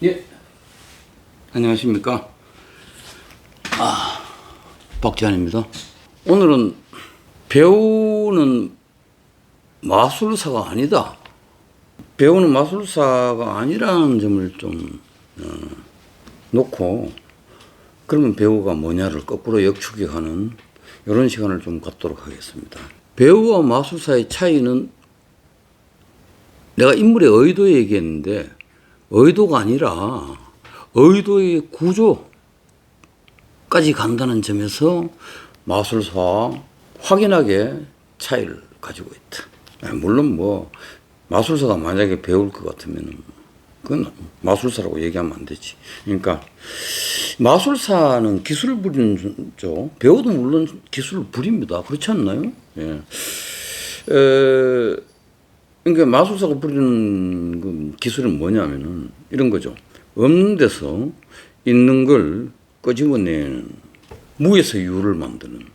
예, 안녕하십니까. 박지환입니다. 오늘은 배우는 마술사가 아니다. 배우는 마술사가 아니라는 점을 좀 놓고, 그러면 배우가 뭐냐를 거꾸로 역추격하는 이런 시간을 좀 갖도록 하겠습니다. 배우와 마술사의 차이는 내가 인물의 의도 얘기했는데, 의도가 아니라 의도의 구조까지 간다는 점에서 마술사와 확연하게 차이를 가지고 있다. 물론 뭐 마술사가 만약에 배울 것 같으면 그건 마술사라고 얘기하면 안 되지. 그러니까 마술사는 기술을 부리는죠. 배우도 물론 기술을 부립니다. 그렇지 않나요? 예. 그러니까 마술사가 부리는 그 기술은 뭐냐면은 이런 거죠. 없는 데서 있는 걸 끄집어내는, 무에서 유를 만드는.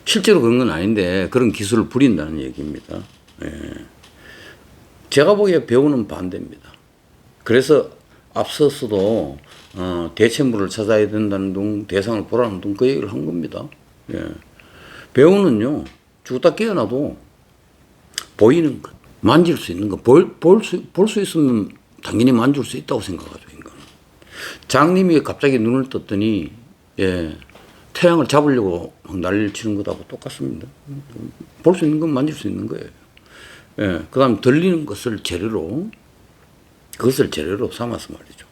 실제로 그런 건 아닌데 그런 기술을 부린다는 얘기입니다. 예. 제가 보기에 배우는 반대입니다. 그래서 앞서서도 대체물을 찾아야 된다는 둥, 대상을 보라는 둥, 그 얘기를 한 겁니다. 예. 배우는요, 죽었다 깨어나도 보이는 것, 만질 수 있는 것, 볼 수 있으면 당연히 만질 수 있다고 생각하죠, 인간은. 장님이 갑자기 눈을 떴더니, 예, 태양을 잡으려고 막 난리를 치는 것하고 똑같습니다. 볼 수 있는 건 만질 수 있는 거예요. 예, 그 다음 들리는 것을 재료로, 그것을 재료로 삼아서 말이죠.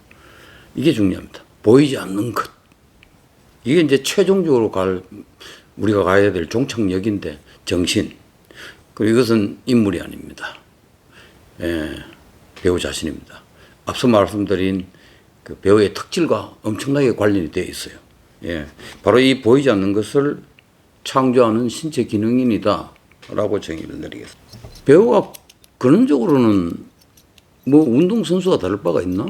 이게 중요합니다. 보이지 않는 것. 이게 이제 최종적으로 우리가 가야 될 종착역인데, 정신. 그리고 이것은 인물이 아닙니다. 예, 배우 자신입니다. 앞서 말씀드린 그 배우의 특질과 엄청나게 관련이 되어 있어요. 예, 바로 이 보이지 않는 것을 창조하는 신체 기능인이다 라고 정의를 내리겠습니다. 배우가 근원적으로는 뭐 운동선수가 다를 바가 있나?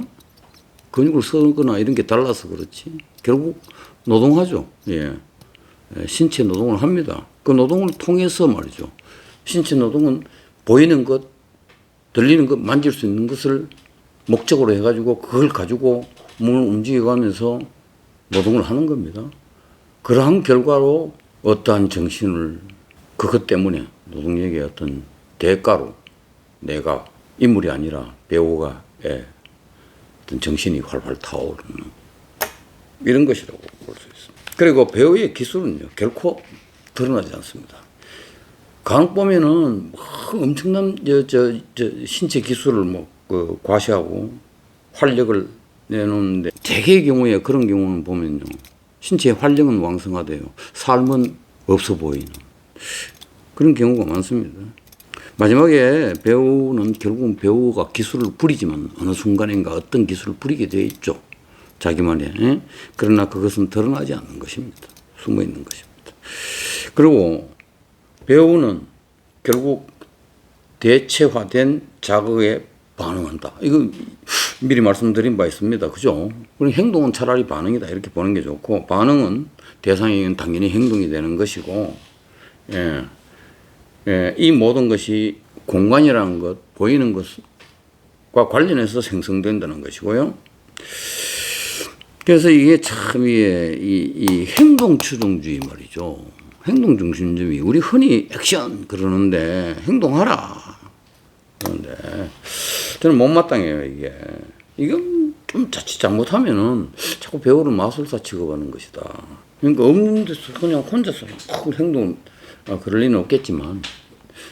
근육을 쓰거나 이런 게 달라서 그렇지. 결국 노동하죠. 예, 신체 노동을 합니다. 그 노동을 통해서 말이죠. 신체 노동은 보이는 것, 들리는 것, 만질 수 있는 것을 목적으로 해가지고 그걸 가지고 몸을 움직여가면서 노동을 하는 겁니다. 그러한 결과로 어떠한 정신을, 그것 때문에 노동력의 어떤 대가로 내가 인물이 아니라 배우가 어떤 정신이 활활 타오르는 이런 것이라고 볼 수 있습니다. 그리고 배우의 기술은요, 결코 드러나지 않습니다. 간혹 보면은 엄청난 신체 기술을 과시하고 활력을 내놓는데, 대개의 경우에 그런 경우는 보면요, 신체의 활력은 왕성하대요. 삶은 없어 보이는 그런 경우가 많습니다. 마지막에 배우는 결국은 배우가 기술을 부리지만 어느 순간인가 어떤 기술을 부리게 되어 있죠. 자기만의. 예? 그러나 그것은 드러나지 않는 것입니다. 숨어 있는 것입니다. 그리고 배우는 결국 대체화된 자극에 반응한다. 이거 미리 말씀드린 바 있습니다. 그죠? 그럼 행동은 차라리 반응이다. 이렇게 보는 게 좋고, 반응은 대상에는 당연히 행동이 되는 것이고, 예, 예, 이 모든 것이 공간이라는 것, 보이는 것과 관련해서 생성된다는 것이고요. 그래서 이게 참, 이 행동 추종주의 말이죠. 행동 중심주의. 우리 흔히 액션 그러는데 행동하라. 그런데 저는 못마땅해요, 이게. 이건 좀 자칫 잘못하면은 자꾸 배우를 마술사 취급하는 것이다. 그러니까 없는 데서 그냥 혼자서 행동, 그럴 리는 없겠지만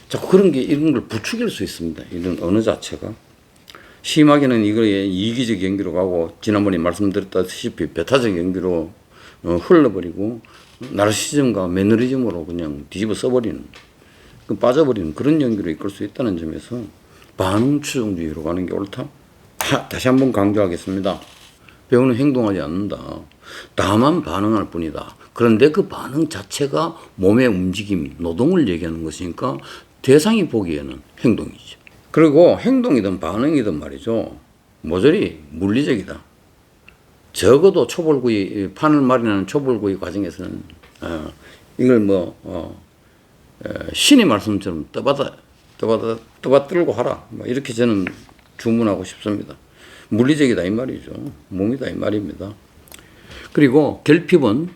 자꾸 이런 걸 부추길 수 있습니다. 이런 언어 자체가. 심하게는 이거에 이기적 연기로 가고, 지난번에 말씀드렸다시피 배타적 연기로 흘러버리고, 나르시즘과 매너리즘으로 그냥 뒤집어 써버리는, 빠져버리는 그런 연기로 이끌 수 있다는 점에서 반응 추종주의로 가는 게 옳다. 다시 한번 강조하겠습니다. 배우는 행동하지 않는다. 다만 반응할 뿐이다. 그런데 그 반응 자체가 몸의 움직임, 노동을 얘기하는 것이니까 대상이 보기에는 행동이죠. 그리고 행동이든 반응이든 말이죠, 모조리 물리적이다. 적어도 초벌구이, 판을 마련하는 초벌구이 과정에서는 이걸 신의 말씀처럼 떠받들고 하라. 이렇게 저는 주문하고 싶습니다. 물리적이다 이 말이죠. 몸이다 이 말입니다. 그리고 결핍은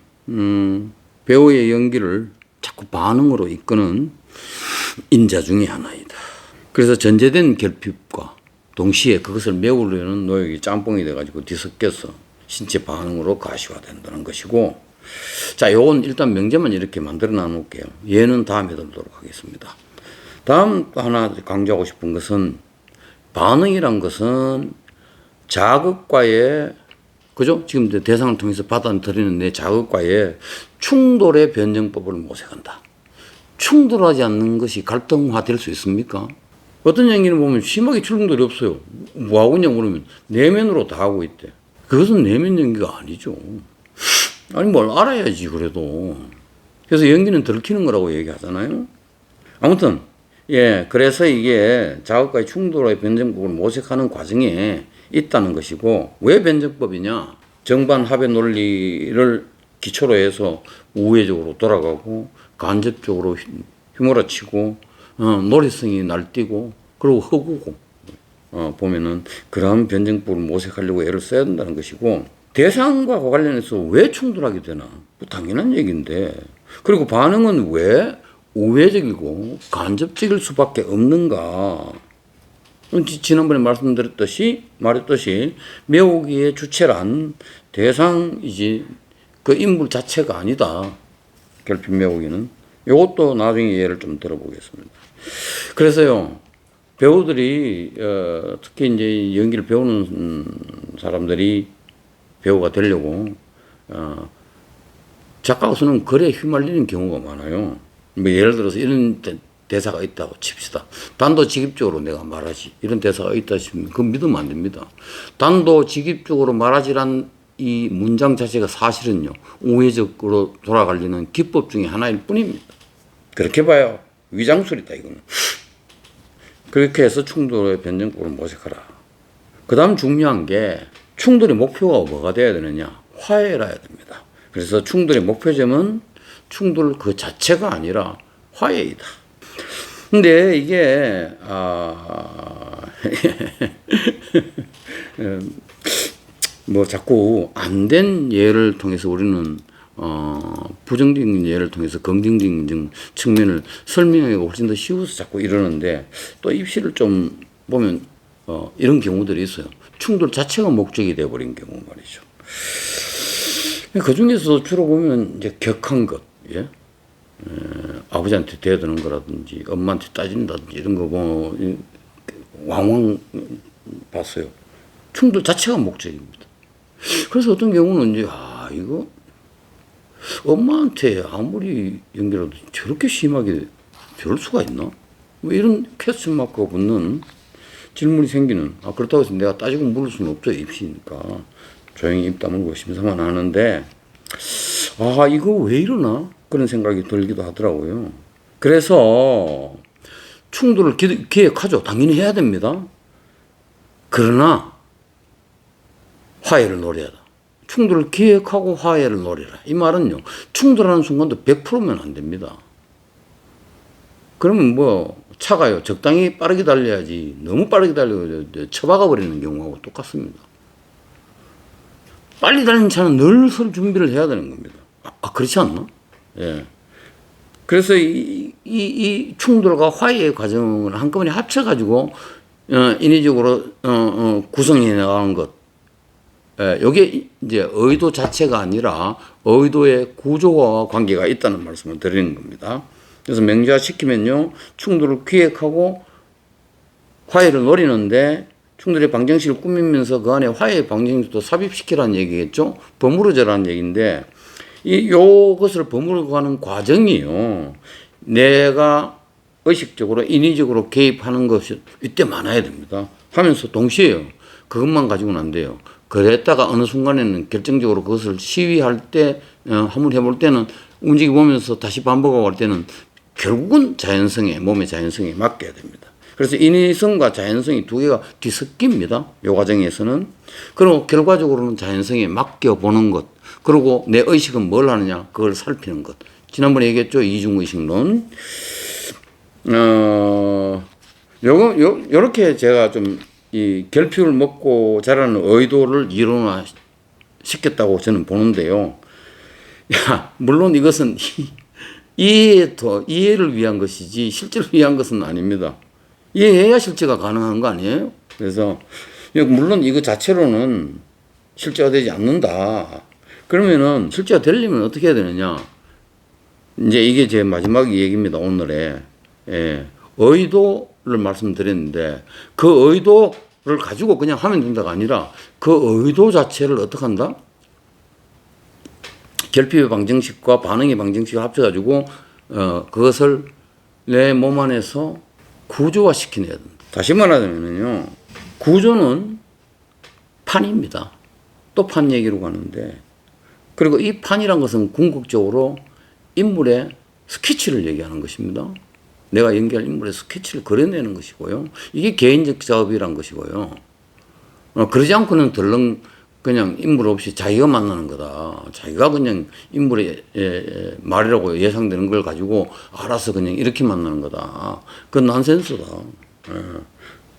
배우의 연기를 자꾸 반응으로 이끄는 인자 중의 하나이다. 그래서 전제된 결핍과 동시에 그것을 메우려는 노역이 짬뽕이 돼가지고 뒤섞여서 신체 반응으로 가시화된다는 것이고, 자, 요건 일단 명제만 이렇게 만들어 놔놓을게요. 얘는 다음에 들도록 하겠습니다. 다음 또 하나 강조하고 싶은 것은, 반응이란 것은 자극과의, 그죠? 지금 대상을 통해서 받아들이는 내 자극과의 충돌의 변정법을 모색한다. 충돌하지 않는 것이 갈등화될 수 있습니까? 어떤 연기는 보면 심하게 충돌이 없어요. 뭐하고 있냐고 그러면 내면으로 다 하고 있대. 그것은 내면 연기가 아니죠. 아니 뭘 알아야지 그래도. 그래서 연기는 들키는 거라고 얘기하잖아요. 아무튼 예, 그래서 이게 자극과의 충돌의 변정법을 모색하는 과정에 있다는 것이고, 왜 변정법이냐? 정반합의 논리를 기초로 해서 우회적으로 돌아가고 간접적으로 휘몰아치고 논리성이 날뛰고 그리고 허구고 보면은 그런 변정법을 모색하려고 애를 써야 된다는 것이고, 대상과 관련해서 왜 충돌하게 되나? 뭐 당연한 얘기인데, 그리고 반응은 왜 우회적이고 간접적일 수밖에 없는가? 지난번에 말했듯이 메우기의 주체란 대상이지 그 인물 자체가 아니다. 결핍 메우기는. 이것도 나중에 예를 좀 들어보겠습니다. 그래서요, 배우들이 특히 이제 연기를 배우는 사람들이 배우가 되려고 작가가 쓰는 글에 휘말리는 경우가 많아요. 뭐 예를 들어서 이런 대사가 있다고 칩시다. 단도직입적으로 내가 말하지. 이런 대사가 있다 싶으면 그건 믿으면 안 됩니다. 단도직입적으로 말하지란 이 문장 자체가 사실은요, 우회적으로 돌아가려는 기법 중에 하나일 뿐입니다. 그렇게 봐요. 위장술이다 이거는. 그렇게 해서 충돌의 변정법을 모색하라. 그 다음 중요한 게, 충돌의 목표가 뭐가 돼야 되느냐? 화해라야 됩니다. 그래서 충돌의 목표점은 충돌 그 자체가 아니라 화해이다. 근데 이게 뭐 자꾸 안 된 예를 통해서 우리는 부정적인 예를 통해서 긍정적인 측면을 설명하기가 훨씬 더 쉬워서 자꾸 이러는데, 또 입시를 좀 보면 이런 경우들이 있어요. 충돌 자체가 목적이 되어버린 경우 말이죠. 그 중에서 주로 보면 이제 격한 것, 예? 아버지한테 대드는 거라든지 엄마한테 따진다든지 이런 거 뭐 왕왕 봤어요. 충돌 자체가 목적입니다. 그래서 어떤 경우는 이제 이거 엄마한테 아무리 연기라도 저렇게 심하게 저럴 수가 있나? 뭐 이런 퀘스천 마크가 붙는 질문이 생기는. 그렇다고 해서 내가 따지고 물을 수는 없죠. 입시니까 조용히 입 다물고 심사만 하는데, 이거 왜 이러나? 그런 생각이 들기도 하더라고요. 그래서 충돌을 기획하죠. 당연히 해야 됩니다. 그러나 화해를 노려라. 충돌을 기획하고 화해를 노려라. 이 말은요, 충돌하는 순간도 100%면 안 됩니다. 그러면 뭐 차가요, 적당히 빠르게 달려야지 너무 빠르게 달려서 처박아 버리는 경우하고 똑같습니다. 빨리 달리는 차는 늘 설 준비를 해야 되는 겁니다. 그렇지 않나? 예. 그래서 이 충돌과 화해의 과정을 한꺼번에 합쳐가지고 인위적으로 구성해 나가는 것. 이게 이제 의도 자체가 아니라 의도의 구조와 관계가 있다는 말씀을 드리는 겁니다. 그래서 명시화시키면요, 충돌을 기획하고 화해를 노리는데, 충돌의 방정식을 꾸미면서 그 안에 화해의 방정식도 삽입시키라는 얘기겠죠. 버무려져라는 얘기인데, 요것을 버무려가는 과정이요, 내가 의식적으로 인위적으로 개입하는 것이 이때 많아야 됩니다. 하면서 동시에요, 그것만 가지고는 안 돼요. 그랬다가 어느 순간에는 결정적으로 그것을 시위할 때, 한번 해볼 때는 움직여 보면서 다시 반복하고 할 때는 결국은 몸의 자연성에 맡겨야 됩니다. 그래서 인위성과 자연성이 두 개가 뒤섞입니다. 이 과정에서는. 그리고 결과적으로는 자연성에 맡겨보는 것. 그리고 내 의식은 뭘 하느냐, 그걸 살피는 것. 지난번에 얘기했죠. 이중의식론. 요렇게 제가 좀 이 결핍을 먹고 자라는 의도를 이론화 시켰다고 저는 보는데요. 야, 물론 이것은 이해를 위한 것이지 실제를 위한 것은 아닙니다. 이해해야 실제가 가능한 거 아니에요? 그래서 물론 이거 자체로는 실제가 되지 않는다. 그러면은 실제가 되려면 어떻게 해야 되느냐? 이제 이게 제 마지막 얘기입니다. 오늘의 의도를 말씀드렸는데 그 의도를 가지고 그냥 하면 된다가 아니라 그 의도 자체를 어떻게 한다? 결핍의 방정식과 반응의 방정식을 합쳐가지고 그것을 내 몸 안에서 구조화시켜내야 된다. 다시 말하자면요, 구조는 판입니다. 또 판 얘기로 가는데, 그리고 이 판이란 것은 궁극적으로 인물의 스케치를 얘기하는 것입니다. 내가 연기할 인물의 스케치를 그려내는 것이고요. 이게 개인적 작업이란 것이고요. 그러지 않고는 덜렁 그냥 인물 없이 자기가 만나는 거다. 자기가 그냥 인물의 말이라고 예상되는 걸 가지고 알아서 그냥 이렇게 만나는 거다. 그건 난센스다.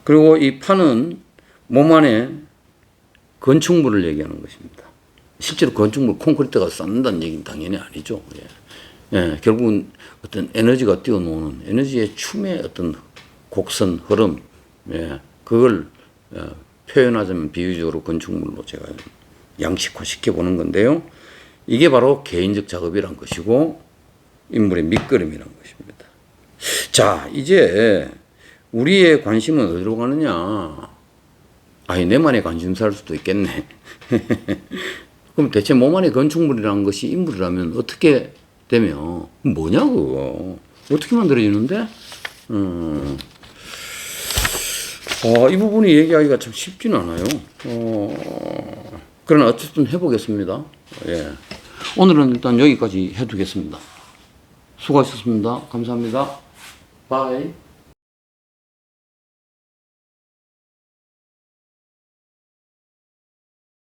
그리고 이 판은 몸 안에 건축물을 얘기하는 것입니다. 실제로 건축물 콘크리트가 쌓는다는 얘기는 당연히 아니죠. 결국은 어떤 에너지가 뛰어노는 에너지의 춤의 어떤 곡선, 흐름, 그걸 표현하자면 비유적으로 건축물로 제가 양식화 시켜보는 건데요. 이게 바로 개인적 작업이란 것이고 인물의 밑그림이란 것입니다. 자, 이제 우리의 관심은 어디로 가느냐? 아니, 내만의 관심사일 수도 있겠네. 그럼 대체 몸 안의 건축물이라는 것이 인물이라면 어떻게 되면 뭐냐고? 어떻게 만들어지는데? 이 부분이 얘기하기가 참 쉽지는 않아요. 그러나 어쨌든 해보겠습니다. 오늘은 일단 여기까지 해두겠습니다. 수고하셨습니다. 감사합니다. 바이.